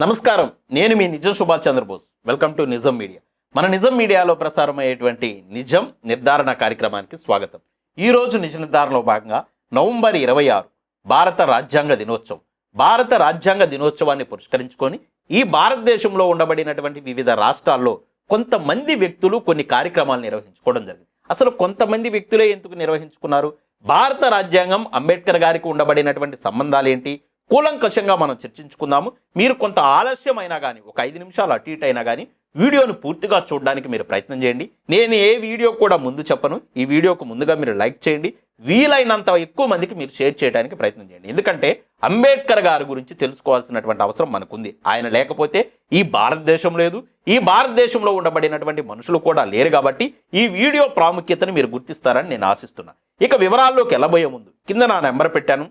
నమస్కారం, నేను మీ నిజం సుభాష్ చంద్రబోస్. వెల్కమ్ టు నిజం మీడియా. మన నిజం మీడియాలో ప్రసారమయ్యేటువంటి నిజం నిర్ధారణ కార్యక్రమానికి స్వాగతం. ఈరోజు నిజ నిర్ధారణలో భాగంగా నవంబర్ 26 భారత రాజ్యాంగ దినోత్సవం. భారత రాజ్యాంగ దినోత్సవాన్ని పురస్కరించుకొని ఈ భారతదేశంలో ఉండబడినటువంటి వివిధ రాష్ట్రాల్లో కొంతమంది వ్యక్తులు కొన్ని కార్యక్రమాలు నిర్వహించుకోవడం జరిగింది. అసలు కొంతమంది వ్యక్తులే ఎందుకు నిర్వహించుకున్నారు? భారత రాజ్యాంగం అంబేద్కర్ గారికి ఉండబడినటువంటి సంబంధాలు ఏంటి? కూలంకషంగా మనం చర్చించుకుందాము. మీరు కొంత ఆలస్యం అయినా కానీ, ఒక 5 నిమిషాలు అటు ఇటు అయినా కానీ వీడియోను పూర్తిగా చూడడానికి మీరు ప్రయత్నం చేయండి. నేను ఏ వీడియో కూడా ముందు చెప్పను. ఈ వీడియోకు ముందుగా మీరు లైక్ చేయండి. వీలైనంత ఎక్కువ మందికి మీరు షేర్ చేయడానికి ప్రయత్నం చేయండి. ఎందుకంటే అంబేద్కర్ గారి గురించి తెలుసుకోవాల్సినటువంటి అవసరం మనకుంది. ఆయన లేకపోతే ఈ భారతదేశం లేదు, ఈ భారతదేశంలో ఉండబడినటువంటి మనుషులు కూడా లేరు. కాబట్టి ఈ వీడియో ప్రాముఖ్యతను మీరు గుర్తిస్తారని నేను ఆశిస్తున్నా. ఇక వివరాల్లోకి వెళ్ళబోయే ముందు కింద నా నెంబర్ పెట్టాను,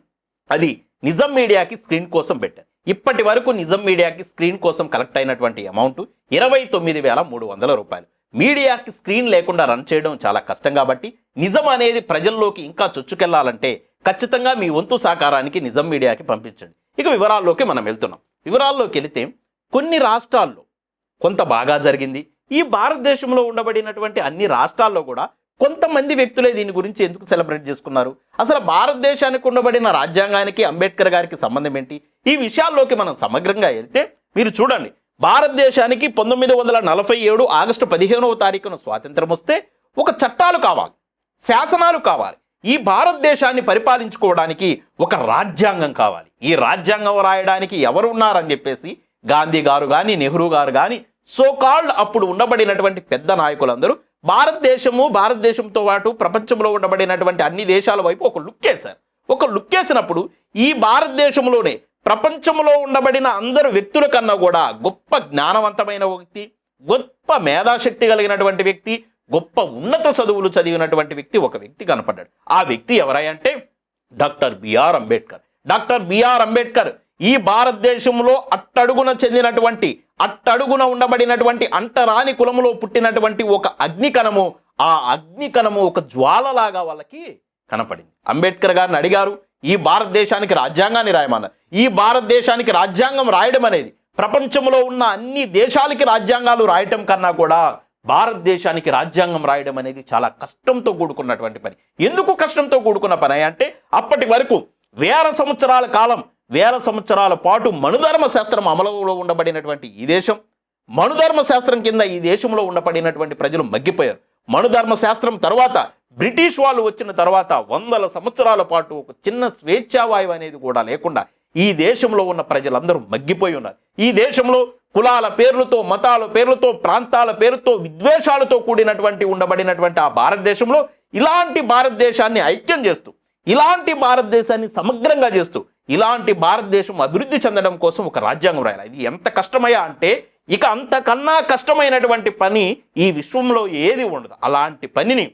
అది నిజం మీడియాకి స్క్రీన్ కోసం పెట్టాను. ఇప్పటి వరకు నిజం మీడియాకి స్క్రీన్ కోసం కలెక్ట్ అయినటువంటి అమౌంట్ 29,300 రూపాయలు. మీడియాకి స్క్రీన్ లేకుండా రన్ చేయడం చాలా కష్టం. కాబట్టి నిజం అనేది ప్రజల్లోకి ఇంకా చొచ్చుకెళ్లాలంటే ఖచ్చితంగా మీ వంతు సహకారానికి నిజం మీడియాకి పంపించండి. ఇక వివరాల్లోకి మనం వెళ్తున్నాం. వివరాల్లోకి వెళితే కొన్ని రాష్ట్రాల్లో కొంత బాగా జరిగింది. ఈ భారతదేశంలో ఉండబడినటువంటి అన్ని రాష్ట్రాల్లో కూడా కొంతమంది వ్యక్తులే దీని గురించి ఎందుకు సెలబ్రేట్ చేసుకున్నారు? అసలు భారతదేశానికి ఉండబడిన రాజ్యాంగానికి అంబేద్కర్ గారికి సంబంధం ఏంటి? ఈ విషయాల్లోకి మనం సమగ్రంగా వెళ్తే మీరు చూడండి, భారతదేశానికి 1947 ఆగస్టు 15వ తారీఖున స్వాతంత్రం వస్తే ఒక చట్టాలు కావాలి, శాసనాలు కావాలి. ఈ భారతదేశాన్ని పరిపాలించుకోవడానికి ఒక రాజ్యాంగం కావాలి. ఈ రాజ్యాంగం రాయడానికి ఎవరు ఉన్నారని చెప్పేసి గాంధీ గారు కానీ, నెహ్రూ గారు కానీ, సోకాల్డ్ అప్పుడు ఉండబడినటువంటి పెద్ద నాయకులందరూ భారతదేశంతో పాటు ప్రపంచంలో ఉండబడినటువంటి అన్ని దేశాల వైపు ఒక లుక్ వేశారు. ఒక లుక్ వేసినప్పుడు ఈ భారతదేశంలోనే ప్రపంచంలో ఉండబడిన అందరు వ్యక్తుల కన్నా కూడా గొప్ప జ్ఞానవంతమైన వ్యక్తి, గొప్ప మేధాశక్తి కలిగినటువంటి వ్యక్తి, గొప్ప ఉన్నత చదువులు చదివినటువంటి వ్యక్తి ఒక వ్యక్తి కనపడ్డాడు. ఆ వ్యక్తి ఎవరంటే doctor B R Ambedkar. Doctor B R Ambedkar ఈ భారతదేశంలో అట్టడుగున ఉండబడినటువంటి అంటరాని కులములో పుట్టినటువంటి ఒక అగ్నికణము. ఆ అగ్నికణము ఒక జ్వాలలాగా వాళ్ళకి కనపడింది. అంబేద్కర్ గారిని అడిగారు, ఈ భారతదేశానికి రాజ్యాంగాన్ని రాయమన్నారు. ఈ భారతదేశానికి రాజ్యాంగం రాయడం అనేది ప్రపంచంలో ఉన్న అన్ని దేశాలకి రాజ్యాంగాలు రాయటం కన్నా కూడా భారతదేశానికి రాజ్యాంగం రాయడం అనేది చాలా కష్టంతో కూడుకున్నటువంటి పని. ఎందుకు కష్టంతో కూడుకున్న పని అంటే అప్పటి వరకు వేల సంవత్సరాల పాటు మనుధర్మ శాస్త్రం అమలులో ఉండబడినటువంటి ఈ దేశం, మనుధర్మ శాస్త్రం కింద ఈ దేశంలో ఉండబడినటువంటి ప్రజలు మగ్గిపోయారు. మనుధర్మ శాస్త్రం తర్వాత బ్రిటిష్ వాళ్ళు వచ్చిన తర్వాత 100 సంవత్సరాల పాటు ఒక చిన్న స్వేచ్ఛావాయువు అనేది కూడా లేకుండా ఈ దేశంలో ఉన్న ప్రజలందరూ మగ్గిపోయి ఉన్నారు. ఈ దేశంలో కులాల పేర్లతో, మతాల పేర్లతో, ప్రాంతాల పేరుతో, విద్వేషాలతో కూడినటువంటి ఉండబడినటువంటి ఆ భారతదేశంలో ఇలాంటి భారతదేశాన్ని ఐక్యం చేస్తూ, ఇలాంటి భారతదేశాన్ని సమగ్రంగా చేస్తూ, ఇలాంటి భారతదేశం అభివృద్ధి చెందడం కోసం ఒక రాజ్యాంగం రాయాలి. ఇది ఎంత కష్టమయ్యా అంటే ఇక అంతకన్నా కష్టమైనటువంటి పని ఈ విశ్వంలో ఏది ఉండదు. అలాంటి పనిని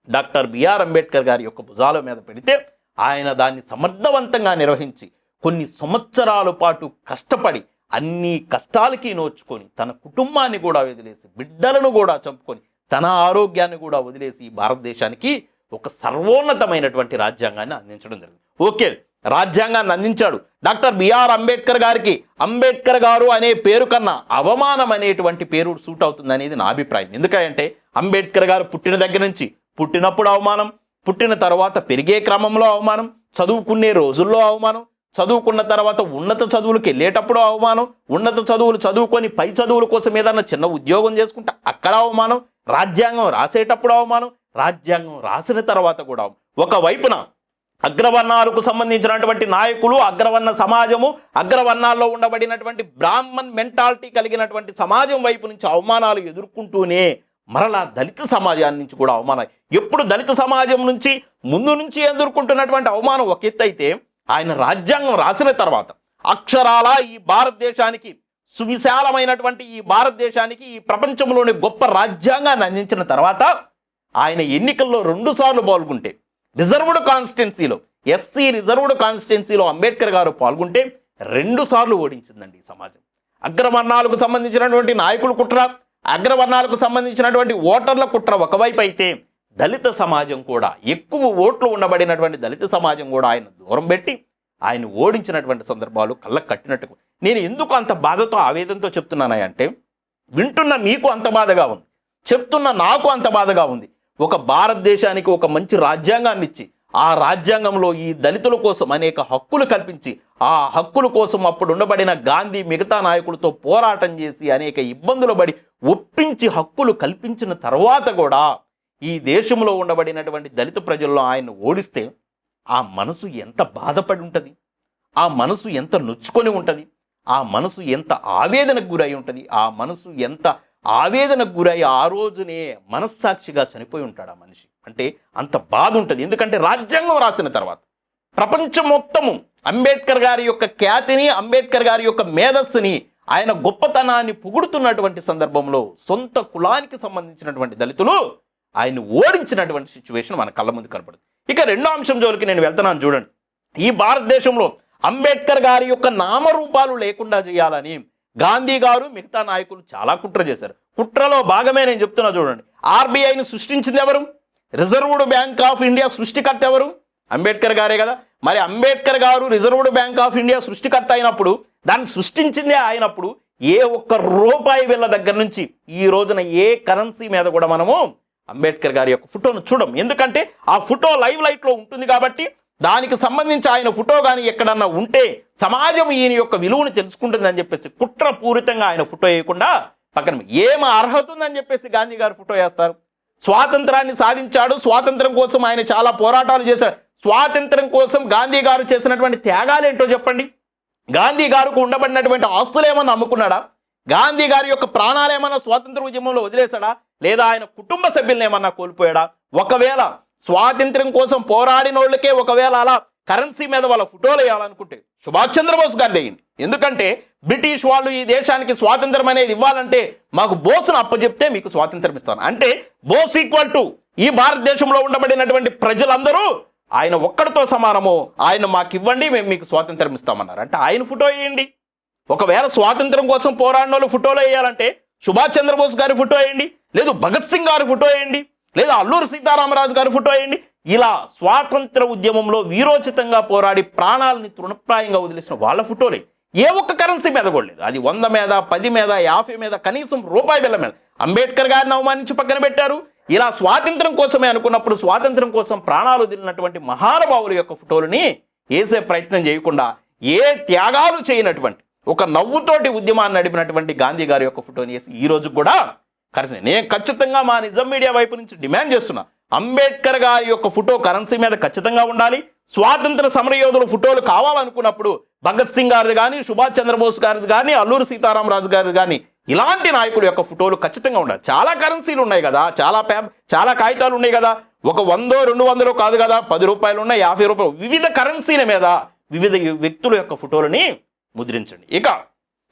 డాక్టర్ బిఆర్ అంబేద్కర్ గారి యొక్క భుజాల మీద పెడితే ఆయన దాన్ని సమర్థవంతంగా నిర్వహించి కొన్ని సంవత్సరాల పాటు కష్టపడి అన్ని కష్టాలకి నోచుకొని తన కుటుంబాన్ని కూడా వదిలేసి, బిడ్డలను కూడా చంపుకొని, తన ఆరోగ్యాన్ని కూడా వదిలేసి ఈ భారతదేశానికి ఒక సర్వోన్నతమైనటువంటి రాజ్యాంగాన్ని అందించడం జరిగింది. ఓకే, రాజ్యాంగాన్ని అందించాడు. డాక్టర్ బిఆర్ అంబేద్కర్ గారికి అంబేద్కర్ గారు అనే పేరు కన్నా అవమానం అనేటువంటి పేరు సూట్ అవుతుంది అనేది నా అభిప్రాయం. ఎందుకంటే అంబేద్కర్ గారు పుట్టిన దగ్గర నుంచి, పుట్టినప్పుడు అవమానం, పుట్టిన తర్వాత పెరిగే క్రమంలో అవమానం, చదువుకునే రోజుల్లో అవమానం, చదువుకున్న తర్వాత ఉన్నత చదువులకు వెళ్ళేటప్పుడు అవమానం, ఉన్నత చదువులు చదువుకొని పై చదువుల కోసం ఏదన్నా చిన్న ఉద్యోగం చేసుకుంటే అక్కడ అవమానం, రాజ్యాంగం రాసేటప్పుడు అవమానం, రాజ్యాంగం రాసిన తర్వాత కూడా ఒకవైపున అగ్రవర్ణాలకు సంబంధించినటువంటి నాయకులు, అగ్రవర్ణ సమాజము, అగ్రవర్ణాల్లో ఉండబడినటువంటి బ్రాహ్మణ్ మెంటాలిటీ కలిగినటువంటి సమాజం వైపు నుంచి అవమానాలు ఎదుర్కొంటూనే మరలా దళిత సమాజాన్ని నుంచి కూడా అవమానం. ఎప్పుడు దళిత సమాజం నుంచి ముందు నుంచి ఎదుర్కొంటున్నటువంటి అవమానం ఒక ఎత్తు అయితే, ఆయన రాజ్యాంగం రాసిన తర్వాత అక్షరాల ఈ భారతదేశానికి, సువిశాలమైనటువంటి ఈ భారతదేశానికి, ఈ ప్రపంచంలోని గొప్ప రాజ్యాంగాన్ని అందించిన తర్వాత ఆయన ఎన్నికల్లో 2 సార్లు పాల్గొంటే, రిజర్వ్డ్ కాన్స్టిట్యున్సీలో, ఎస్సీ రిజర్వ్డ్ కాన్స్టిట్యున్సీలో అంబేద్కర్ గారు పాల్గొంటే 2 సార్లు ఓడించిందండి ఈ సమాజం. అగ్రవర్ణాలకు సంబంధించినటువంటి నాయకులు కుట్ర, అగ్రవర్ణాలకు సంబంధించినటువంటి ఓటర్ల కుట్ర ఒకవైపు అయితే, దళిత సమాజం కూడా, ఎక్కువ ఓట్లు ఉండబడినటువంటి దళిత సమాజం కూడా ఆయన దూరం పెట్టి ఆయన ఓడించినటువంటి సందర్భాలు కళ్ళకు కట్టినట్టు. నేను ఎందుకు అంత బాధతో ఆవేదనతో చెప్తున్నానంటే, వింటున్న మీకు అంత బాధగా ఉంది, చెప్తున్న నాకు అంత బాధగా ఉంది. ఒక భారతదేశానికి ఒక మంచి రాజ్యాంగాన్ని ఇచ్చి, ఆ రాజ్యాంగంలో ఈ దళితుల కోసం అనేక హక్కులు కల్పించి, ఆ హక్కుల కోసం అప్పుడు ఉండబడిన గాంధీ మిగతా నాయకులతో పోరాటం చేసి అనేక ఇబ్బందులు పడి ఒప్పించి హక్కులు కల్పించిన తర్వాత కూడా ఈ దేశంలో ఉండబడినటువంటి దళిత ప్రజల్లో ఆయన ఓడిస్తే ఆ మనసు ఎంత బాధపడి ఉంటుంది, ఆ మనసు ఎంత నొచ్చుకొని ఉంటుంది, ఆ మనసు ఎంత ఆవేదనకు గురై ఉంటుంది, ఆ మనసు ఎంత ఆవేదనకు గురై ఆ రోజునే మనస్సాక్షిగా చనిపోయి ఉంటాడు ఆ మనిషి. అంటే అంత బాధ ఉంటుంది. ఎందుకంటే రాజ్యాంగం రాసిన తర్వాత ప్రపంచం మొత్తము అంబేద్కర్ గారి యొక్క ఖ్యాతిని, అంబేద్కర్ గారి యొక్క మేధస్సుని, ఆయన గొప్పతనాన్ని పొగుడుతున్నటువంటి సందర్భంలో సొంత కులానికి సంబంధించినటువంటి దళితులు ఆయన ఓడించినటువంటి సిచ్యువేషన్ మన కళ్ళ ముందు కనపడుతుంది. ఇక రెండో అంశం జోలికి నేను వెళ్తున్నాను. చూడండి, ఈ భారతదేశంలో అంబేద్కర్ గారి యొక్క నామరూపాలు లేకుండా చేయాలని గాంధీ గారు మిగతా నాయకులు చాలా కుట్ర చేశారు. కుట్రలో భాగమే నేను చెప్తున్నా చూడండి. ఆర్బీఐని సృష్టించింది ఎవరు? రిజర్వ్డ్ బ్యాంక్ ఆఫ్ ఇండియా సృష్టికర్త ఎవరు? అంబేద్కర్ గారే కదా. మరి అంబేద్కర్ గారు రిజర్వ్డ్ బ్యాంక్ ఆఫ్ ఇండియా సృష్టికర్త అయినప్పుడు, దాన్ని సృష్టించిందే అయినప్పుడు, ఏ ఒక్క రూపాయి వీళ్ళ దగ్గర నుంచి ఈ రోజున ఏ కరెన్సీ మీద కూడా మనము అంబేద్కర్ గారి యొక్క ఫోటోను చూడం. ఎందుకంటే ఆ ఫోటో లైవ్ లైట్లో ఉంటుంది కాబట్టి దానికి సంబంధించి ఆయన ఫోటో కానీ ఎక్కడన్నా ఉంటే సమాజం ఈయన యొక్క విలువను తెలుసుకుంటుందని చెప్పేసి కుట్రపూరితంగా ఆయన ఫోటో వేయకుండా పక్కన ఏం అర్హత ఉందని చెప్పేసి గాంధీ గారు ఫోటో వేస్తారు. స్వాతంత్రాన్ని సాధించాడు, స్వాతంత్రం కోసం ఆయన చాలా పోరాటాలు చేశాడు. స్వాతంత్రం కోసం గాంధీ గారు చేసినటువంటి త్యాగాలు ఏంటో చెప్పండి. గాంధీ గారికి ఉండబడినటువంటి ఆస్తులు ఏమన్నా అమ్ముకున్నాడా? గాంధీ గారి యొక్క ప్రాణాలు ఏమన్నా స్వాతంత్ర ఉద్యమంలో వదిలేశాడా? లేదా ఆయన కుటుంబ సభ్యులను ఏమన్నా కోల్పోయాడా? ఒకవేళ స్వాతంత్రం కోసం పోరాడిన వాళ్ళకే ఒకవేళ అలా కరెన్సీ మీద వాళ్ళ ఫోటోలు వేయాలనుకుంటే సుభాష్ చంద్రబోస్ గారు వేయండి. ఎందుకంటే బ్రిటిష్ వాళ్ళు ఈ దేశానికి స్వాతంత్రం అనేది ఇవ్వాలంటే మాకు బోస్ను అప్పచెప్తే మీకు స్వాతంత్రం ఇస్తాను అంటే బోస్ ఈక్వల్ టు ఈ భారతదేశంలో ఉండబడినటువంటి ప్రజలందరూ ఆయన ఒక్కడితో సమానము, ఆయన మాకు ఇవ్వండి, మేము మీకు స్వాతంత్రం ఇస్తామన్నారు. అంటే ఆయన ఫోటో వేయండి. ఒకవేళ స్వాతంత్రం కోసం పోరాడిన వాళ్ళు ఫోటోలు వేయాలంటే సుభాష్ చంద్రబోస్ గారి ఫోటో వేయండి, లేదు భగత్ సింగ్ గారి ఫోటో వేయండి, లేదా అల్లూరి సీతారామరాజు గారి ఫోటో వేయండి. ఇలా స్వాతంత్ర ఉద్యమంలో వీరోచితంగా పోరాడి ప్రాణాలని తృణప్రాయంగా వదిలేసిన వాళ్ళ ఫోటోలే. ఏ ఒక్క కరెన్సీ మీద కూడా లేదు. అది 100 మీద, 10 మీద, 50 మీద, కనీసం రూపాయి బిళ్ళ మీద. అంబేద్కర్ గారిని అవమానించి పక్కన పెట్టారు. ఇలా స్వాతంత్రం కోసమే అనుకున్నప్పుడు స్వాతంత్రం కోసం ప్రాణాలు వదిలినటువంటి మహానుభావుల యొక్క ఫోటోలని వేసే ప్రయత్నం చేయకుండా, ఏ త్యాగాలు చేయనటువంటి ఒక నవ్వుతోటి ఉద్యమాన్ని నడిపినటువంటి గాంధీ గారి యొక్క ఫోటోని వేసి ఈ రోజు కూడా కరెన్సీ. నేను ఖచ్చితంగా మా నిజం మీడియా వైపు నుంచి డిమాండ్ చేస్తున్నా, అంబేద్కర్ గారి యొక్క ఫోటో కరెన్సీ మీద ఖచ్చితంగా ఉండాలి. స్వాతంత్ర సమరయోధుల ఫోటోలు కావాలనుకున్నప్పుడు భగత్ సింగ్ గారిది కానీ, సుభాష్ చంద్రబోస్ గారిది కానీ, అల్లూరి సీతారామరాజు గారిది కానీ, ఇలాంటి నాయకుల యొక్క ఫోటోలు ఖచ్చితంగా ఉండాలి. చాలా కరెన్సీలు ఉన్నాయి కదా, చాలా కాగితాలు ఉన్నాయి కదా. ఒక 100, 200 కాదు కదా, 10 రూపాయలు ఉన్నాయి, 50 రూపాయలు, వివిధ కరెన్సీల మీద వివిధ వ్యక్తుల యొక్క ఫోటోలని ముద్రించండి. ఇక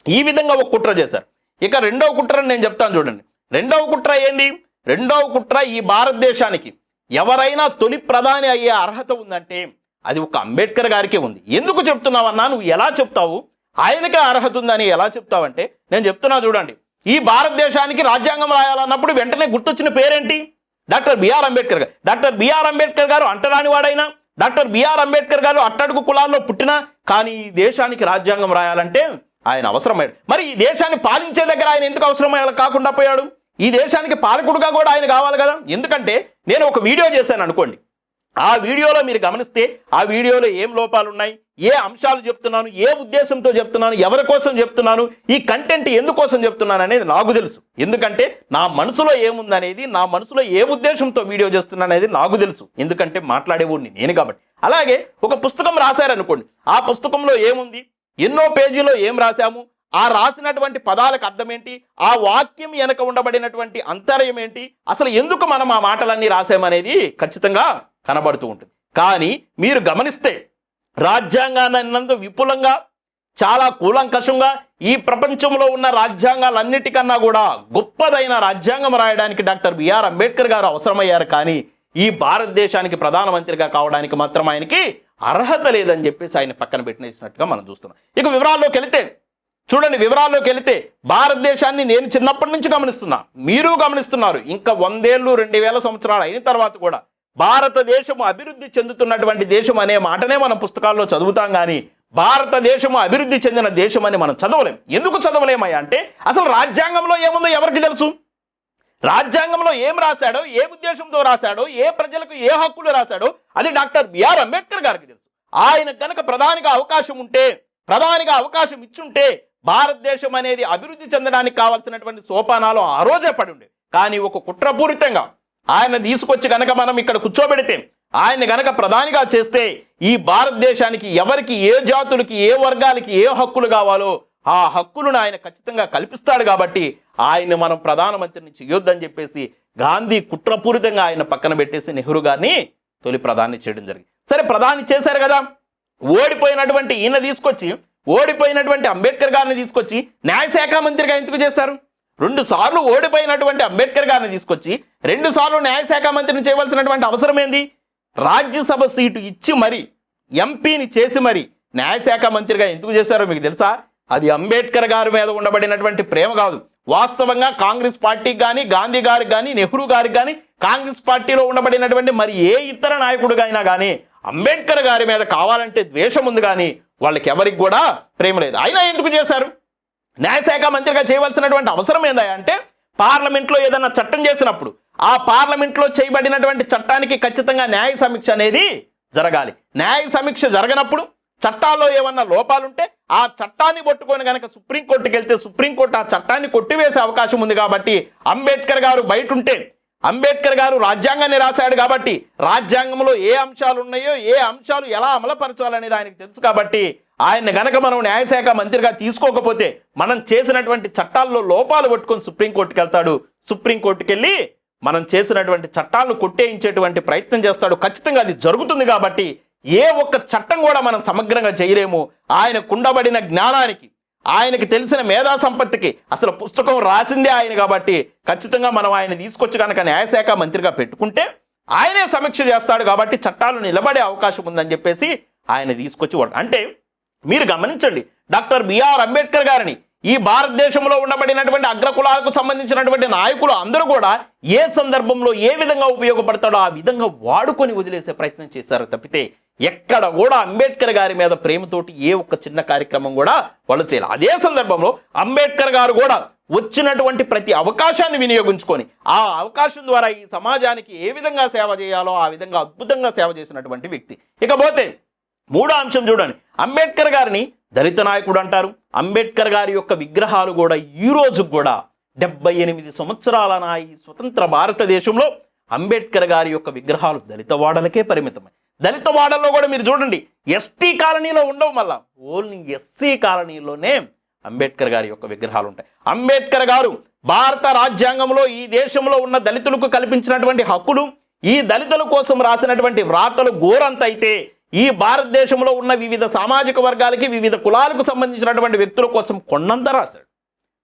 ఈ విధంగా ఒక కుట్ర చేశారు. ఇక రెండవ కుట్రని నేను చెప్తాను చూడండి. రెండవ కుట్ర ఏంది? రెండవ కుట్ర, ఈ భారతదేశానికి ఎవరైనా తొలి ప్రధాని అయ్యే అర్హత ఉందంటే అది ఒక అంబేద్కర్ గారికే ఉంది. ఎందుకు చెప్తున్నావన్నా, నువ్వు ఎలా చెప్తావు ఆయనకే అర్హత ఉందని ఎలా చెప్తావంటే, నేను చెప్తున్నా చూడండి. ఈ భారతదేశానికి రాజ్యాంగం రాయాలన్నప్పుడు వెంటనే గుర్తొచ్చిన పేరేంటి? డాక్టర్ బిఆర్ అంబేద్కర్ గారు. డాక్టర్ బిఆర్ అంబేద్కర్ గారు అంటరాని వాడైనా, డాక్టర్ బిఆర్ అంబేద్కర్ గారు అట్టడుగు కులాల్లో పుట్టినా, కానీ ఈ దేశానికి రాజ్యాంగం రాయాలంటే ఆయన అవసరమయ్యాడు. మరి ఈ దేశాన్ని పాలించే దగ్గర ఆయన ఎందుకు అవసరం కాకుండా పోయాడు? ఈ దేశానికి పాలకుడుగా కూడా ఆయన కావాలి కదా. ఎందుకంటే నేను ఒక వీడియో చేశాను అనుకోండి, ఆ వీడియోలో మీరు గమనిస్తే ఆ వీడియోలో ఏం లోపాలు ఉన్నాయి, ఏ అంశాలు చెప్తున్నాను, ఏ ఉద్దేశంతో చెప్తున్నాను, ఎవరి కోసం చెప్తున్నాను, ఈ కంటెంట్ ఎందుకోసం చెప్తున్నాను అనేది నాకు తెలుసు. ఎందుకంటే నా మనసులో ఏముందనేది, నా మనసులో ఏ ఉద్దేశంతో వీడియో చేస్తున్నాను అనేది నాకు తెలుసు. ఎందుకంటే మాట్లాడేవాడిని నేను కాబట్టి. అలాగే ఒక పుస్తకం రాశారనుకోండి, ఆ పుస్తకంలో ఏముంది, ఎన్నో పేజీలో ఏం రాశాము, ఆ రాసినటువంటి పదాలకు అర్థం ఏంటి, ఆ వాక్యం వెనక ఉండబడినటువంటి అంతర్యం ఏంటి, అసలు ఎందుకు మనం ఆ మాటలన్నీ రాసామనేది ఖచ్చితంగా కనబడుతూ ఉంటుంది. కానీ మీరు గమనిస్తే రాజ్యాంగాన్ని అన్నంత విపులంగా, చాలా కూలంకషంగా, ఈ ప్రపంచంలో ఉన్న రాజ్యాంగాలన్నిటికన్నా కూడా గొప్పదైన రాజ్యాంగం రాయడానికి డాక్టర్ బిఆర్ అంబేద్కర్ గారు అవసరమయ్యారు. కానీ ఈ భారతదేశానికి ప్రధానమంత్రిగా కావడానికి మాత్రం ఆయనకి అర్హత లేదని చెప్పేసి ఆయన పక్కన పెట్టినేసినట్టుగా మనం చూస్తున్నాం. ఇక వివరాల్లోకి వెళితే చూడండి, వివరాల్లోకి వెళితే భారతదేశాన్ని నేను చిన్నప్పటి నుంచి గమనిస్తున్నా, మీరు గమనిస్తున్నారు. ఇంకా 100 ఏళ్ళు 2000 సంవత్సరాలు అయిన తర్వాత కూడా భారతదేశము అభివృద్ధి చెందుతున్నటువంటి దేశం అనే మాటనే మనం పుస్తకాల్లో చదువుతాం, కానీ భారతదేశము అభివృద్ధి చెందిన దేశం అని మనం చదవలేం. ఎందుకు చదవలేమయ్యా అంటే అసలు రాజ్యాంగంలో ఏముందో ఎవరికి తెలుసు? రాజ్యాంగంలో ఏం రాశాడో, ఏ ఉద్దేశంతో రాశాడో, ఏ ప్రజలకు ఏ హక్కులు రాశాడో అది డాక్టర్ బిఆర్ అంబేద్కర్ గారికి తెలుసు. ఆయన కనుక ప్రధానిగా అవకాశం ఇచ్చుంటే భారతదేశం అనేది అభివృద్ధి చెందడానికి కావాల్సినటువంటి సోపానాలు ఆ రోజే పడి ఉండే. కానీ ఒక కుట్రపూరితంగా ఆయన తీసుకొచ్చి కనుక మనం ఇక్కడ కూర్చోబెడితే, ఆయన గనక ప్రధానిగా చేస్తే ఈ భారతదేశానికి ఎవరికి, ఏ జాతులకి, ఏ వర్గాలకి ఏ హక్కులు కావాలో ఆ హక్కులను ఆయన ఖచ్చితంగా కల్పిస్తాడు. కాబట్టి ఆయన మనం ప్రధానమంత్రిని చేయొద్దని చెప్పేసి గాంధీ కుట్రపూరితంగా ఆయన పక్కన పెట్టేసి నెహ్రూ గారిని తొలి ప్రధాని చేయడం జరిగింది. సరే, ప్రధాని చేశారు కదా, ఓడిపోయినటువంటి అంబేద్కర్ గారిని తీసుకొచ్చి న్యాయశాఖ మంత్రిగా ఎందుకు చేశారు? 2 సార్లు ఓడిపోయినటువంటి అంబేద్కర్ గారిని తీసుకొచ్చి 2 సార్లు న్యాయశాఖ మంత్రిని చేయవలసినటువంటి అవసరం ఏంది? రాజ్యసభ సీటు ఇచ్చి మరి ఎంపీని చేసి మరి న్యాయశాఖ మంత్రిగా ఎందుకు చేశారో మీకు తెలుసా? అది అంబేద్కర్ గారి మీద ఉండబడినటువంటి ప్రేమ కాదు. వాస్తవంగా కాంగ్రెస్ పార్టీకి కానీ, గాంధీ గారికి కానీ, నెహ్రూ గారికి కానీ, కాంగ్రెస్ పార్టీలో ఉండబడినటువంటి మరి ఏ ఇతర నాయకుడిగా అయినా కానీ అంబేద్కర్ గారి మీద కావాలంటే ద్వేషం ఉంది, కానీ వాళ్ళకి ఎవరికి కూడా ప్రేమ లేదు. అయినా ఎందుకు చేశారు? న్యాయశాఖ మంత్రిగా చేయవలసినటువంటి అవసరం ఏందా అంటే పార్లమెంట్లో ఏదైనా చట్టం చేసినప్పుడు ఆ పార్లమెంట్లో చేయబడినటువంటి చట్టానికి ఖచ్చితంగా న్యాయ సమీక్ష అనేది జరగాలి. న్యాయ సమీక్ష జరగనప్పుడు చట్టాల్లో ఏమన్నా లోపాలుంటే ఆ చట్టాన్ని పట్టుకొని కనుక సుప్రీంకోర్టుకి వెళ్తే సుప్రీంకోర్టు ఆ చట్టాన్ని కొట్టివేసే అవకాశం ఉంది. కాబట్టి అంబేద్కర్ గారు బయట ఉంటే, అంబేద్కర్ గారు రాజ్యాంగాన్ని రాశాడు కాబట్టి రాజ్యాంగంలో ఏ అంశాలు ఉన్నాయో, ఏ అంశాలు ఎలా అమలుపరచాలనేది ఆయనకు తెలుసు. కాబట్టి ఆయన గనక మనం న్యాయశాఖ మంత్రిగా తీసుకోకపోతే మనం చేసినటువంటి చట్టాల్లో లోపాలు పట్టుకొని సుప్రీంకోర్టుకి వెళ్తాడు. సుప్రీంకోర్టుకి వెళ్ళి మనం చేసినటువంటి చట్టాలను కొట్టేయించేటువంటి ప్రయత్నం చేస్తాడు. ఖచ్చితంగా అది జరుగుతుంది. కాబట్టి ఏ ఒక్క చట్టం కూడా మనం సమగ్రంగా చేయలేము. ఆయన కుండబడిన జ్ఞానానికి, ఆయనకి తెలిసిన మేధా సంపత్తికి, అసలు పుస్తకం రాసిందే ఆయన కాబట్టి ఖచ్చితంగా మనం ఆయన తీసుకొచ్చి కనుక న్యాయశాఖ మంత్రిగా పెట్టుకుంటే ఆయనే సమీక్ష చేస్తాడు. కాబట్టి చట్టాలు నిలబడే అవకాశం ఉందని చెప్పేసి ఆయన తీసుకొచ్చి అంటే మీరు గమనించండి, డాక్టర్ బిఆర్ అంబేద్కర్ గారిని ఈ భారతదేశంలో ఉండబడినటువంటి అగ్రకులాలకు సంబంధించినటువంటి నాయకులు అందరూ కూడా ఏ సందర్భంలో ఏ విధంగా ఉపయోగపడతాడో ఆ విధంగా వాడుకొని వదిలేసే ప్రయత్నం చేశారు తప్పితే ఎక్కడ కూడా అంబేద్కర్ గారి మీద ప్రేమతోటి ఏ ఒక్క చిన్న కార్యక్రమం కూడా వాళ్ళు చేయాలి. అదే సందర్భంలో అంబేద్కర్ గారు కూడా వచ్చినటువంటి ప్రతి అవకాశాన్ని వినియోగించుకొని ఆ అవకాశం ద్వారా ఈ సమాజానికి ఏ విధంగా సేవ చేయాలో ఆ విధంగా అద్భుతంగా సేవ చేసినటువంటి వ్యక్తి. ఇకపోతే మూడో అంశం చూడండి, అంబేద్కర్ గారిని దళిత నాయకుడు అంటారు. అంబేద్కర్ గారి యొక్క విగ్రహాలు కూడా ఈ రోజు కూడా 78 సంవత్సరాల ఈ స్వతంత్ర భారతదేశంలో అంబేద్కర్ గారి యొక్క విగ్రహాలు దళిత వాడలకే పరిమితమై, దళిత వాడల్లో కూడా మీరు చూడండి ఎస్టీ కాలనీలో ఉండవు, మళ్ళా ఓన్లీ ఎస్సీ కాలనీలోనే అంబేద్కర్ గారి యొక్క విగ్రహాలు ఉంటాయి. అంబేద్కర్ గారు భారత రాజ్యాంగంలో ఈ దేశంలో ఉన్న దళితులకు కల్పించినటువంటి హక్కులు, ఈ దళితుల కోసం రాసినటువంటి వ్రాతలు గోరంత అయితే ఈ భారతదేశంలో ఉన్న వివిధ సామాజిక వర్గాలకి, వివిధ కులాలకు సంబంధించినటువంటి వ్యక్తుల కోసం కొండంత రాశాడు.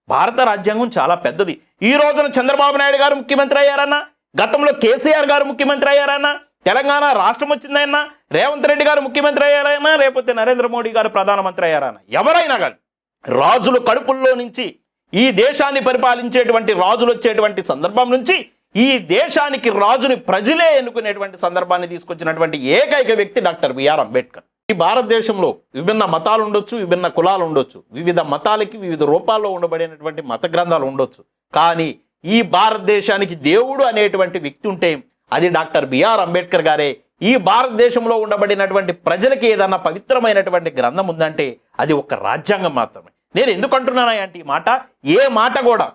భారత రాజ్యాంగం చాలా పెద్దది. ఈ రోజున చంద్రబాబు నాయుడు గారు ముఖ్యమంత్రి అయ్యారన్నా, గతంలో కేసీఆర్ గారు ముఖ్యమంత్రి అయ్యారన్నా, తెలంగాణ రాష్ట్రం వచ్చిందన్నా, రేవంత్ రెడ్డి గారు ముఖ్యమంత్రి అయ్యారైనా, లేకపోతే నరేంద్ర మోడీ గారు ప్రధానమంత్రి అయ్యారన్నా, ఎవరైనా కానీ రాజుల కడుపుల్లో నుంచి ఈ దేశాన్ని పరిపాలించేటువంటి రాజులు వచ్చేటువంటి సందర్భం నుంచి ఈ దేశానికి రాజుని ప్రజలే ఎన్నుకునేటువంటి సందర్భాన్ని తీసుకొచ్చినటువంటి ఏకైక వ్యక్తి డాక్టర్ బిఆర్ అంబేద్కర్. ఈ భారతదేశంలో విభిన్న మతాలు ఉండొచ్చు, విభిన్న కులాలు ఉండొచ్చు, వివిధ మతాలకి వివిధ రూపాల్లో ఉండబడినటువంటి మత గ్రంథాలు ఉండొచ్చు, కానీ ఈ భారతదేశానికి దేవుడు అనేటువంటి వ్యక్తి ఉంటే అది డాక్టర్ బిఆర్ అంబేద్కర్ గారే. ఈ భారతదేశంలో ఉండబడినటువంటి ప్రజలకి ఏదన్నా పవిత్రమైనటువంటి గ్రంథం ఉందంటే అది ఒక రాజ్యాంగం మాత్రమే. నేను ఎందుకు అంటున్నానంటే ఈ మాట, ఏ మాట కూడా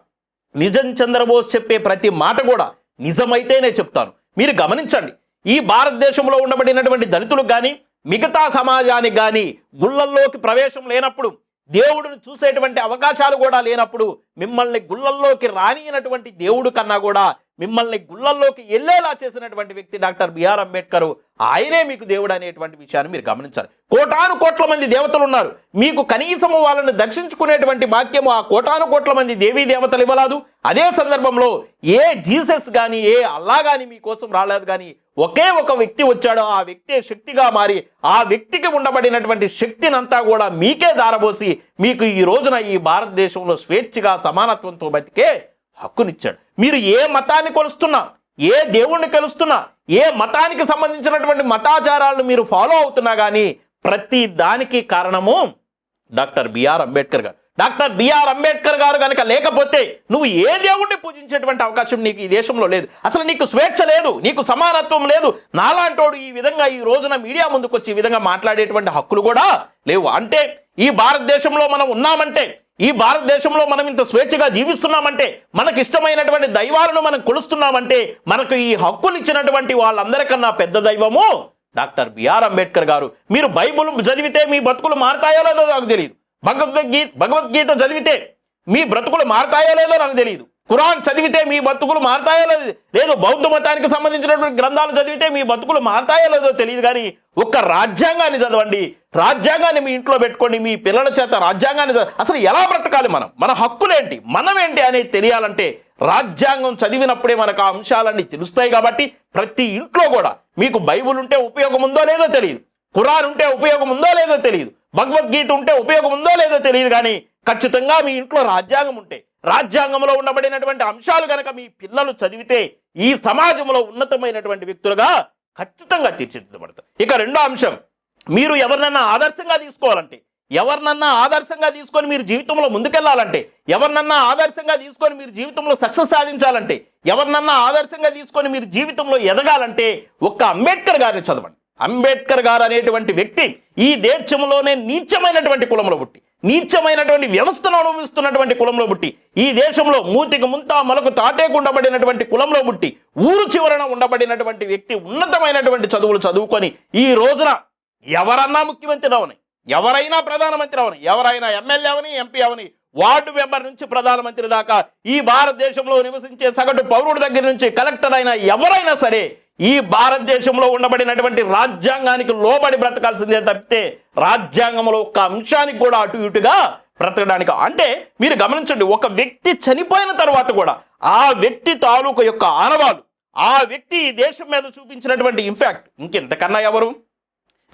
నిజం చంద్రబోస్ చెప్పే ప్రతి మాట కూడా నిజమైతేనే చెప్తాను. మీరు గమనించండి, ఈ భారతదేశంలో ఉండబడినటువంటి దళితులకు కానీ మిగతా సమాజానికి కానీ గుళ్ళల్లోకి ప్రవేశం లేనప్పుడు, దేవుడిని చూసేటువంటి అవకాశాలు కూడా లేనప్పుడు మిమ్మల్ని గుళ్ళల్లోకి రానియనటువంటి దేవుడు కన్నా కూడా మిమ్మల్ని గుళ్ళల్లోకి వెళ్ళేలా చేసినటువంటి వ్యక్తి డాక్టర్ బిఆర్ అంబేద్కర్. ఆయనే మీకు దేవుడు అనేటువంటి విషయాన్ని మీరు గమనించాలి. కోటాను కోట్ల మంది దేవతలు ఉన్నారు, మీకు కనీసం వాళ్ళని దర్శించుకునేటువంటి భాగ్యము ఆ కోటాను కోట్ల మంది దేవీ దేవతలు ఇవ్వలేదు. అదే సందర్భంలో ఏ జీసస్ కానీ ఏ అల్లా కానీ మీకోసం రాలేదు, కానీ ఒకే ఒక వ్యక్తి వచ్చాడు. ఆ వ్యక్తి శక్తిగా మారి ఆ వ్యక్తికి ఉండబడినటువంటి శక్తినంతా కూడా మీకే దారబోసి మీకు ఈ రోజున ఈ భారతదేశంలో స్వేచ్ఛగా సమానత్వంతో బతికే హక్కునిచ్చాడు. మీరు ఏ మతాన్ని కొలుస్తున్నా, ఏ దేవుణ్ణి కొలుస్తున్నా, ఏ మతానికి సంబంధించినటువంటి మతాచారాలను మీరు ఫాలో అవుతున్నా కానీ ప్రతి దానికి కారణము డాక్టర్ బిఆర్ అంబేద్కర్ గారు. డాక్టర్ బిఆర్ అంబేద్కర్ గారు కనుక లేకపోతే నువ్వు ఏ దేవుణ్ణి పూజించేటువంటి అవకాశం నీకు ఈ దేశంలో లేదు. అసలు నీకు స్వేచ్ఛ లేదు, నీకు సమానత్వం లేదు. నాలాంటోడు ఈ విధంగా ఈ రోజున మీడియా ముందుకు వచ్చి ఈ విధంగా మాట్లాడేటువంటి హక్కులు కూడా లేవు. అంటే ఈ భారతదేశంలో మనం ఉన్నామంటే, ఈ భారతదేశంలో మనం ఇంత స్వేచ్ఛగా జీవిస్తున్నామంటే, మనకు ఇష్టమైనటువంటి దైవాలను మనం కొలుస్తున్నామంటే, మనకు ఈ హక్కులు ఇచ్చినటువంటి వాళ్ళందరికన్నా పెద్ద దైవము డాక్టర్ బిఆర్ అంబేద్కర్ గారు. మీరు బైబుల్ చదివితే మీ బతుకులు మారతాయో లేదో నాకు తెలియదు. భగవద్గీత చదివితే మీ బ్రతుకులు మారతాయో లేదో నాకు తెలియదు. ఖురాన్ చదివితే మీ బతుకులు మారతాయో లేదు. బౌద్ధ మతానికి సంబంధించినటువంటి గ్రంథాలు చదివితే మీ బతుకులు మారతాయో లేదో తెలియదు. కానీ ఒక్క రాజ్యాంగాన్ని చదవండి, రాజ్యాంగాన్ని మీ ఇంట్లో పెట్టుకోండి, మీ పిల్లల చేత రాజ్యాంగాన్ని అసలు ఎలా బ్రతకాలి, మన హక్కులేంటి, మనం ఏంటి అనేది తెలియాలంటే రాజ్యాంగం చదివినప్పుడే మనకు ఆ అంశాలన్నీ తెలుస్తాయి. కాబట్టి ప్రతి ఇంట్లో కూడా మీకు బైబుల్ ఉంటే ఉపయోగం ఉందో లేదో తెలియదు, ఖురాన్ ఉంటే ఉపయోగం ఉందో లేదో తెలియదు, భగవద్గీత ఉంటే ఉపయోగం ఉందో లేదో తెలియదు. కానీ ఖచ్చితంగా మీ ఇంట్లో రాజ్యాంగం ఉంటే, రాజ్యాంగంలో ఉండబడినటువంటి అంశాలు కనుక మీ పిల్లలు చదివితే ఈ సమాజంలో ఉన్నతమైనటువంటి వ్యక్తులుగా ఖచ్చితంగా తీర్చిదిద్దబడతారు. ఇక రెండో అంశం, మీరు ఎవరినన్నా ఆదర్శంగా తీసుకోవాలంటే, ఎవరినన్నా ఆదర్శంగా తీసుకొని మీరు జీవితంలో ముందుకెళ్లాలంటే, ఎవరినన్నా ఆదర్శంగా తీసుకొని మీరు జీవితంలో సక్సెస్ సాధించాలంటే, ఎవరినన్నా ఆదర్శంగా తీసుకొని మీరు జీవితంలో ఎదగాలంటే ఒక్క అంబేద్కర్ గారిని చదవండి. అంబేద్కర్ గారు అనేటువంటి వ్యక్తి ఈ దేశంలోనే నీచమైనటువంటి కులంలో పుట్టి, నీచమైనటువంటి వ్యవస్థను అనుభవిస్తున్నటువంటి కులంలో పుట్టి, ఈ దేశంలో మూతికి ముంతా మొలకు తాటేకుండబడినటువంటి కులంలో పుట్టి, ఊరు చివరన ఉండబడినటువంటి వ్యక్తి ఉన్నతమైనటువంటి చదువులు చదువుకొని ఈ రోజున ఎవరన్నా ముఖ్యమంత్రి అవని, ఎవరైనా ప్రధానమంత్రి అవని, ఎవరైనా ఎమ్మెల్యే అవని, ఎంపీ అవని, వార్డు మెంబర్ నుంచి ప్రధానమంత్రి దాకా ఈ భారతదేశంలో నివసించే సగటు పౌరుడి దగ్గర నుంచి కలెక్టర్ అయినా ఎవరైనా సరే ఈ భారతదేశంలో ఉండబడినటువంటి రాజ్యాంగానికి లోబడి బ్రతకాల్సిందే తప్పితే రాజ్యాంగంలో ఒక్క అంశానికి కూడా అటు ఇటుగా బ్రతకడానికి. అంటే మీరు గమనించండి, ఒక వ్యక్తి చనిపోయిన తర్వాత కూడా ఆ వ్యక్తి తాలూకు యొక్క ఆనవాలు, ఆ వ్యక్తి ఈ దేశం మీద చూపించినటువంటి ఇంపాక్ట్ ఇంకెంతకన్నా ఎవరు?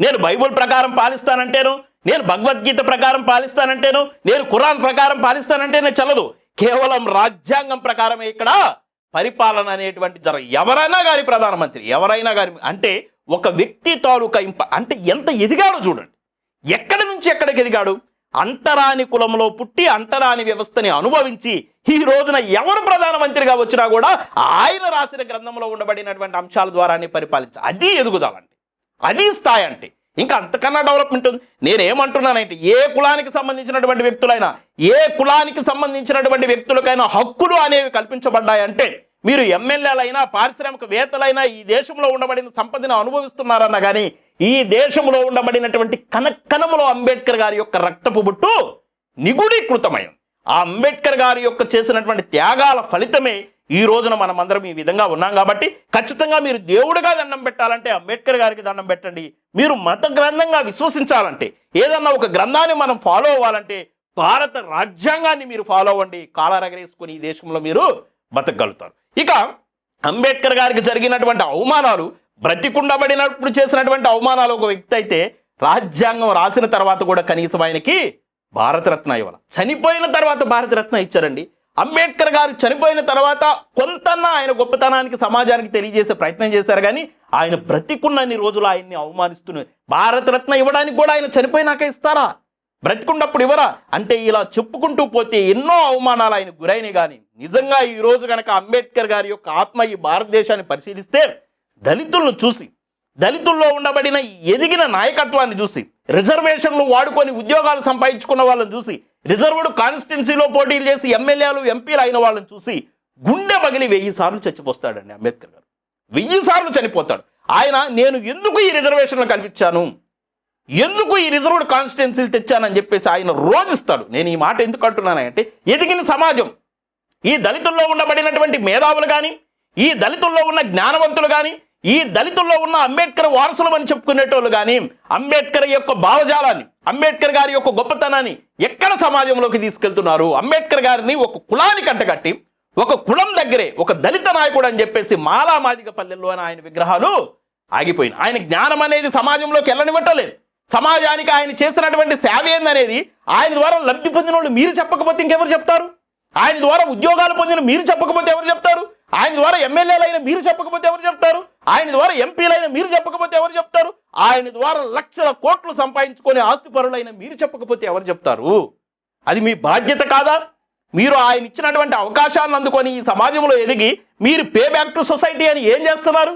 నేను బైబుల్ ప్రకారం పాలిస్తానంటేను, నేను భగవద్గీత ప్రకారం పాలిస్తానంటేను, నేను ఖురాన్ ప్రకారం పాలిస్తానంటేనే చల్లదు. కేవలం రాజ్యాంగం ప్రకారమే ఇక్కడ పరిపాలన అనేటువంటి ఎవరైనా కానీ ప్రధానమంత్రి, ఎవరైనా కానీ అంటే ఒక వ్యక్తి తాలూకా అంటే ఎంత ఎదిగాడో చూడండి. ఎక్కడి నుంచి ఎక్కడికి ఎదిగాడు? అంటరాని కులంలో పుట్టి అంటరాని వ్యవస్థని అనుభవించి ఈ రోజున ఎవరు ప్రధానమంత్రిగా వచ్చినా కూడా ఆయన రాసిన గ్రంథంలో ఉండబడినటువంటి అంశాల ద్వారానే పరిపాలించాలి. అది ఎదుగుదలంటే, అది స్థాయి అంటే. ఇంకా అంతకన్నా డెవలప్మెంట్ ఉంది. నేనేమంటున్నానంటే ఏ కులానికి సంబంధించినటువంటి వ్యక్తులైనా, ఏ కులానికి సంబంధించినటువంటి వ్యక్తులకైనా హక్కులు అనేవి కల్పించబడ్డాయంటే, మీరు ఎమ్మెల్యేలైనా పారిశ్రామికవేత్తలైనా ఈ దేశంలో ఉండబడిన సంపదను అనుభవిస్తున్నారన్నా కానీ ఈ దేశంలో ఉండబడినటువంటి కణకణములో అంబేద్కర్ గారి యొక్క రక్తపు బుట్టు నిగుడీకృతమైంది. ఆ అంబేద్కర్ గారి యొక్క చేసినటువంటి త్యాగాల ఫలితమే ఈ రోజున మనమందరం ఈ విధంగా ఉన్నాం. కాబట్టి ఖచ్చితంగా మీరు దేవుడిగా దండం పెట్టాలంటే అంబేద్కర్ గారికి దండం పెట్టండి. మీరు మత గ్రంథంగా విశ్వసించాలంటే, ఏదన్నా ఒక గ్రంథాన్ని మనం ఫాలో అవ్వాలంటే భారత రాజ్యాంగాన్ని మీరు ఫాలో అవ్వండి. కాలరగరేసుకొని ఈ దేశంలో మీరు బతకగలుగుతారు. ఇక అంబేద్కర్ గారికి జరిగినటువంటి అవమానాలు, బ్రతికుండబడినప్పుడు చేసినటువంటి అవమానాలు ఒక వ్యక్తి అయితే రాజ్యాంగం రాసిన తర్వాత కూడా కనీసం ఆయనకి భారతరత్న ఇవ్వాలి. చనిపోయిన తర్వాత భారతరత్న ఇచ్చారండి. అంబేద్కర్ గారు చనిపోయిన తర్వాత కొంతన్నా ఆయన గొప్పతనానికి సమాజానికి తెలియజేసే ప్రయత్నం చేశారు. కానీ ఆయన బ్రతికున్నన్ని రోజులు ఆయన్ని అవమానిస్తున్నారు. భారతరత్న ఇవ్వడానికి కూడా ఆయన చనిపోయినాక ఇస్తారా? బ్రతికున్నప్పుడు ఇవ్వరా? అంటే ఇలా చెప్పుకుంటూ పోతే ఎన్నో అవమానాలు ఆయన గురైనవి. కానీ నిజంగా ఈ రోజు కనుక అంబేద్కర్ గారి యొక్క ఆత్మ ఈ భారతదేశాన్ని పరిశీలిస్తే దళితులను చూసి, దళితుల్లో ఉండబడిన ఎదిగిన నాయకత్వాన్ని చూసి, రిజర్వేషన్లు వాడుకొని ఉద్యోగాలు సంపాదించుకున్న వాళ్ళని చూసి, రిజర్వ్డ్ కాన్స్టిట్యున్సీలో పోటీలు చేసి ఎమ్మెల్యేలు ఎంపీలు అయిన వాళ్ళని చూసి గుండె పగిలి 1000 సార్లు చచ్చిపోస్తాడండి అంబేద్కర్ గారు. 1000 సార్లు చనిపోతాడు. ఆయన నేను ఎందుకు ఈ రిజర్వేషన్లు కల్పించాను, ఎందుకు ఈ రిజర్వ్డ్ కాన్స్టిట్యున్సీలు తెచ్చానని చెప్పేసి ఆయన రోధిస్తాడు. నేను ఈ మాట ఎందుకు అంటున్నానంటే, ఎదిగిన సమాజం, ఈ దళితుల్లో ఉండబడినటువంటి మేధావులు కానీ, ఈ దళితుల్లో ఉన్న జ్ఞానవంతులు కానీ, ఈ దళితుల్లో ఉన్న అంబేద్కర్ వారసులు అని చెప్పుకునేటోళ్ళు కానీ అంబేద్కర్ యొక్క భావజాలాన్ని, అంబేద్కర్ గారి యొక్క గొప్పతనాన్ని ఎక్కడ సమాజంలోకి తీసుకెళ్తున్నారు? అంబేద్కర్ గారిని ఒక కులానికి అంటగట్టి, ఒక కులం దగ్గరే ఒక దళిత నాయకుడు అని చెప్పేసి మాలామాదిగ పల్లెల్లో ఆయన విగ్రహాలు ఆగిపోయినాయి. ఆయన జ్ఞానం అనేది సమాజంలోకి వెళ్ళనివ్వటలేదు. సమాజానికి ఆయన చేసినటువంటి సేవ ఏందనేది ఆయన ద్వారా లబ్ధి పొందిన వాళ్ళు మీరు చెప్పకపోతే ఇంకెవరు చెప్తారు? ఆయన ద్వారా ఉద్యోగాలు పొందిన మీరు చెప్పకపోతే ఎవరు చెప్తారు? ఆయన ద్వారా ఎమ్మెల్యేలు అయిన మీరు చెప్పకపోతే ఎవరు చెప్తారు? ఆయన ద్వారా ఎంపీలైన మీరు చెప్పకపోతే ఎవరు చెప్తారు? ఆయన ద్వారా లక్షల కోట్లు సంపాదించుకొని ఆస్తిపరులైన మీరు చెప్పకపోతే ఎవరు చెప్తారు? అది మీ బాధ్యత కాదా? మీరు ఆయన ఇచ్చినటువంటి అవకాశాలను అందుకొని ఈ సమాజంలో ఎదిగి మీరు పే బ్యాక్ టు సొసైటీ అని ఏం చేస్తున్నారు?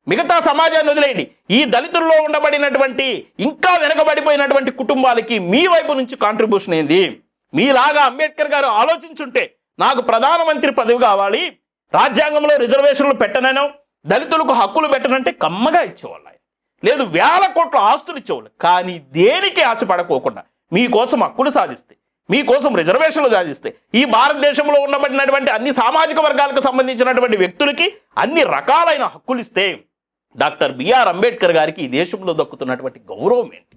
మిగతా సమాజాన్ని వదిలేయండి. ఈ దళితుల్లో ఉండబడినటువంటి ఇంకా వెనకబడిపోయినటువంటి కుటుంబాలకి మీ వైపు నుంచి కాంట్రిబ్యూషన్ ఏంది? మీలాగా అంబేద్కర్ గారు ఆలోచించుంటే నాకు ప్రధానమంత్రి పదవి కావాలి, రాజ్యాంగంలో రిజర్వేషన్లు పెట్టనను, దళితులకు హక్కులు పెట్టనంటే కమ్మగా ఇచ్చేవాళ్ళు. లేదు వేల కోట్ల ఆస్తులు ఇచ్చేవాళ్ళు. కానీ దేనికి ఆశపడకోకుండా మీకోసం హక్కులు సాధిస్తే, మీకోసం రిజర్వేషన్లు సాధిస్తే, ఈ భారతదేశంలో ఉండబడినటువంటి అన్ని సామాజిక వర్గాలకు సంబంధించినటువంటి వ్యక్తులకి అన్ని రకాలైన హక్కులు ఇస్తే డాక్టర్ బిఆర్ అంబేద్కర్ గారికి ఈ దేశంలో దక్కుతున్నటువంటి గౌరవం ఏంటి?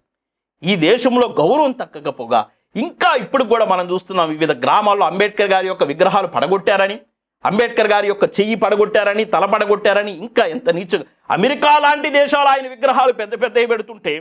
ఈ దేశంలో గౌరవం తగ్గకపోగా ఇంకా ఇప్పుడు కూడా మనం చూస్తున్నాం వివిధ గ్రామాల్లో అంబేద్కర్ గారి యొక్క విగ్రహాలు పడగొట్టారని, అంబేద్కర్ గారి యొక్క చెయ్యి పడగొట్టారని, తల పడగొట్టారని, ఇంకా ఎంత నీచ. అమెరికా లాంటి దేశాలు ఆయన విగ్రహాలు పెద్ద పెద్దవి పెడుతుంటే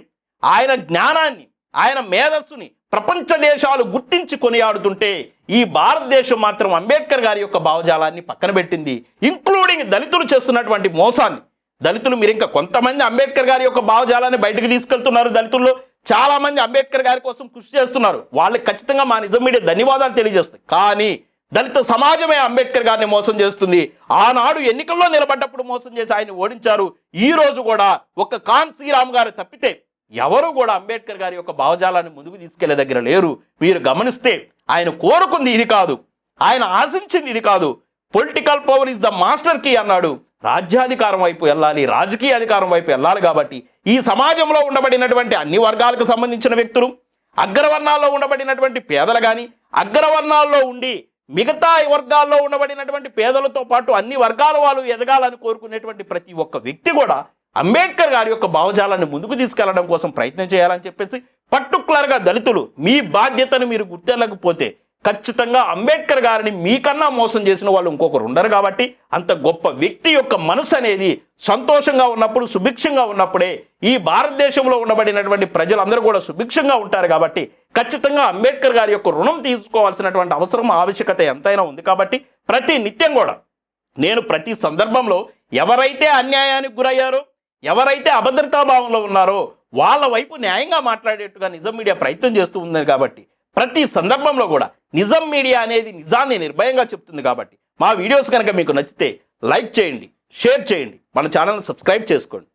ఆయన జ్ఞానాన్ని, ఆయన మేధస్సుని ప్రపంచ దేశాలు గుర్తించి కొనియాడుతుంటే ఈ భారతదేశం మాత్రం అంబేద్కర్ గారి యొక్క భావజాలాన్ని పక్కన పెట్టింది, ఇంక్లూడింగ్ దళితులు చేస్తున్నటువంటి మోసాన్ని. దళితులు మీరు ఇంకా కొంతమంది అంబేద్కర్ గారి యొక్క భావజాలాన్ని బయటకు తీసుకెళ్తున్నారు. దళితుల్లో చాలా మంది అంబేద్కర్ గారి కోసం కృషి చేస్తున్నారు. వాళ్ళకి ఖచ్చితంగా మా నిజం మీడియా ధన్యవాదాలు తెలియజేస్తాయి. కానీ దళిత సమాజమే అంబేద్కర్ గారిని మోసం చేస్తుంది. ఆనాడు ఎన్నికల్లో నిలబడ్డప్పుడు మోసం చేసి ఆయన ఓడించారు. ఈ రోజు కూడా ఒక కాన్ శ్రీరామ్ గారు తప్పితే ఎవరు కూడా అంబేద్కర్ గారి యొక్క భావజాలాన్ని ముందుకు తీసుకెళ్లే దగ్గర లేరు. మీరు గమనిస్తే ఆయన కోరుకుంది ఇది కాదు, ఆయన ఆశించింది ఇది కాదు. Political power is the master key అన్నాడు. రాజ్యాధికారం వైపు వెళ్ళాలి, రాజకీయ అధికారం వైపు వెళ్ళాలి. కాబట్టి ఈ సమాజంలో ఉండబడినటువంటి అన్ని వర్గాలకు సంబంధించిన వ్యక్తులు, అగ్రవర్ణాల్లో ఉండబడినటువంటి పేదలు కానీ, అగ్రవర్ణాల్లో ఉండి మిగతా వర్గాల్లో ఉండబడినటువంటి పేదలతో పాటు అన్ని వర్గాల వాళ్ళు ఎదగాలని కోరుకునేటువంటి ప్రతి ఒక్క వ్యక్తి కూడా అంబేద్కర్ గారి యొక్క భావజాలాన్ని ముందుకు తీసుకెళ్లడం కోసం ప్రయత్నం చేయాలని చెప్పేసి పర్టికులర్గా దళితులు మీ బాధ్యతను మీరు గుర్తెరగకపోతే ఖచ్చితంగా అంబేద్కర్ గారిని మీకన్నా మోసం చేసిన వాళ్ళు ఇంకొకరు ఉండరు. కాబట్టి అంత గొప్ప వ్యక్తి యొక్క మనసు అనేది సంతోషంగా ఉన్నప్పుడు, సుభిక్షంగా ఉన్నప్పుడే ఈ భారతదేశంలో ఉండబడినటువంటి ప్రజలందరూ కూడా సుభిక్షంగా ఉంటారు. కాబట్టి ఖచ్చితంగా అంబేద్కర్ గారి యొక్క రుణం తీసుకోవాల్సినటువంటి అవసరం, ఆవశ్యకత ఎంతైనా ఉంది. కాబట్టి ప్రతి నిత్యం కూడా నేను ప్రతి సందర్భంలో ఎవరైతే అన్యాయానికి గురయ్యారో, ఎవరైతే అభద్రతాభావంలో ఉన్నారో వాళ్ళ వైపు న్యాయంగా మాట్లాడేట్టుగా నిజం మీడియా ప్రయత్నం చేస్తూ ఉంది. కాబట్టి ప్రతి సందర్భంలో కూడా నిజం మీడియా అనేది నిజాన్ని నిర్భయంగా చెప్తుంది. కాబట్టి మా వీడియోస్ కనుక మీకు నచ్చితే లైక్ చేయండి, షేర్ చేయండి, మన ఛానల్ని సబ్స్క్రైబ్ చేసుకోండి.